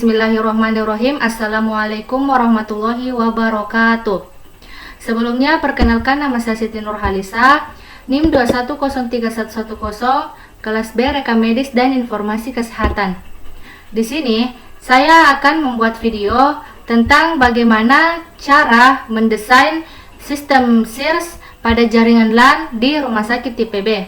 Bismillahirrahmanirrahim. Assalamualaikum warahmatullahi wabarakatuh. Sebelumnya perkenalkan, nama saya Siti Nurhalisa, NIM 2103110, kelas B Rekam Medis dan Informasi Kesehatan. Di sini saya akan membuat video tentang bagaimana cara mendesain sistem SIRS pada jaringan LAN di rumah sakit tipe B.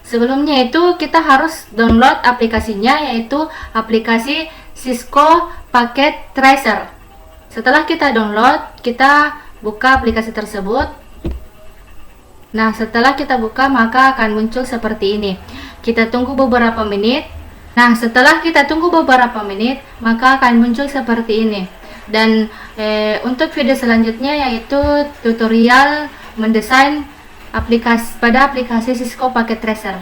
Sebelumnya itu kita harus download aplikasinya, yaitu aplikasi Cisco Packet Tracer. Setelah kita download, kita buka aplikasi tersebut. Nah, setelah kita buka maka akan muncul seperti ini. Kita tunggu beberapa menit. Nah, setelah kita tunggu beberapa menit maka akan muncul seperti ini. Dan untuk video selanjutnya yaitu tutorial mendesain aplikasi Cisco Packet Tracer.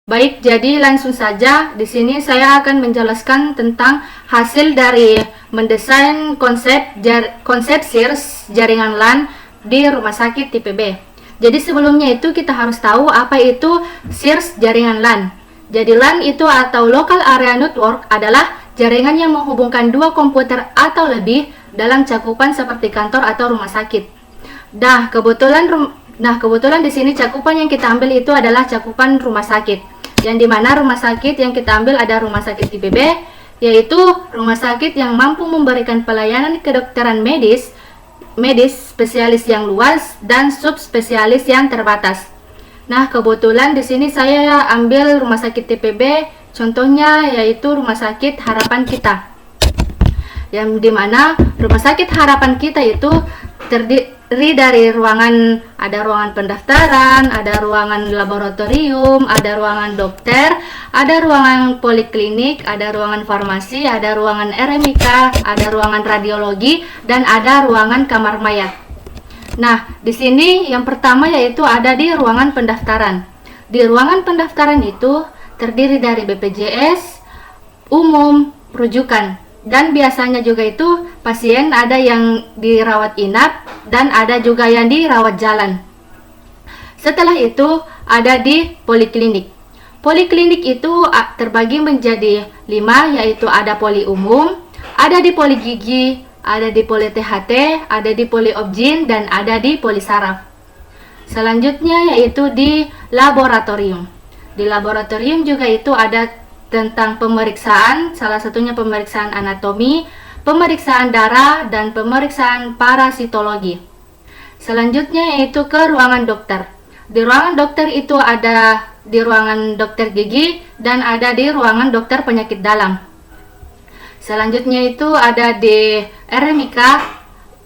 Baik, jadi langsung saja di sini saya akan menjelaskan tentang hasil dari mendesain konsep SIRS jaringan LAN di rumah sakit tipe B. Jadi sebelumnya itu kita harus tahu apa itu SIRS jaringan LAN. Jadi LAN itu atau Local Area Network adalah jaringan yang menghubungkan dua komputer atau lebih dalam cakupan seperti kantor atau rumah sakit. Nah, kebetulan di sini cakupan yang kita ambil itu adalah cakupan rumah sakit. Yang dimana rumah sakit yang kita ambil ada rumah sakit tipe B, yaitu rumah sakit yang mampu memberikan pelayanan kedokteran medis spesialis yang luas dan subspesialis yang terbatas. Nah, kebetulan di sini saya ambil rumah sakit tipe B, contohnya yaitu rumah sakit Harapan Kita. Yang dimana rumah sakit Harapan Kita itu terdiri dari ada ruangan pendaftaran, ada ruangan laboratorium, ada ruangan dokter, ada ruangan poliklinik, ada ruangan farmasi, ada ruangan RMIK, ada ruangan radiologi, dan ada ruangan kamar mayat. Nah, di sini yang pertama yaitu ada di ruangan pendaftaran. Di ruangan pendaftaran itu terdiri dari BPJS, umum, rujukan. Dan biasanya juga itu pasien ada yang dirawat inap dan ada juga yang dirawat jalan. Setelah itu ada di poliklinik. Poliklinik itu terbagi menjadi 5, yaitu ada poli umum, ada di poli gigi, ada di poli THT, ada di poli obgyn, dan ada di poli saraf. Selanjutnya yaitu di laboratorium. Di laboratorium juga itu ada tentang pemeriksaan, salah satunya pemeriksaan anatomi, pemeriksaan darah, dan pemeriksaan parasitologi. Selanjutnya yaitu ke ruangan dokter. Di ruangan dokter itu ada di ruangan dokter gigi dan ada di ruangan dokter penyakit dalam. Selanjutnya itu ada di RMIK,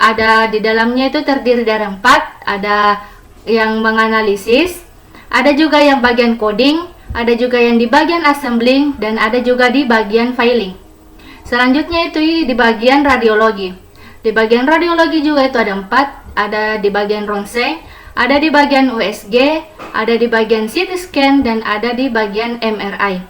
ada di dalamnya itu terdiri dari 4, ada yang menganalisis, ada juga yang bagian coding, ada juga yang di bagian assembling, dan ada juga di bagian filing. Selanjutnya itu di bagian radiologi. Di bagian radiologi juga itu ada 4, ada di bagian ronseng, ada di bagian USG, ada di bagian CT scan, dan ada di bagian MRI.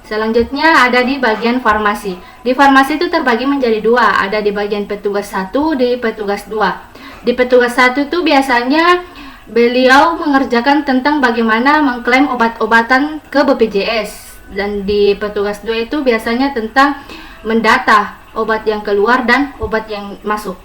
Selanjutnya ada di bagian farmasi. Di farmasi itu terbagi menjadi 2, ada di bagian petugas 1, di petugas 2. Di petugas 1 itu biasanya beliau mengerjakan tentang bagaimana mengklaim obat-obatan ke BPJS, dan di petugas 2 itu biasanya tentang mendata obat yang keluar dan obat yang masuk.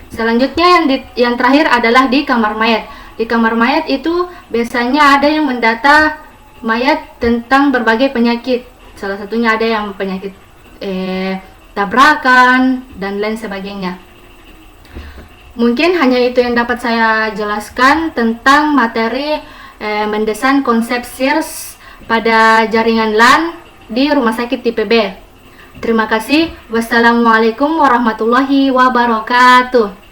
Selanjutnya yang terakhir adalah di kamar mayat. Di kamar mayat itu biasanya ada yang mendata mayat tentang berbagai penyakit. Salah satunya ada yang penyakit tabrakan dan lain sebagainya. Mungkin hanya itu yang dapat saya jelaskan tentang materi mendesain konsep SIRS pada jaringan LAN di rumah sakit tipe B. Terima kasih. Wassalamualaikum warahmatullahi wabarakatuh.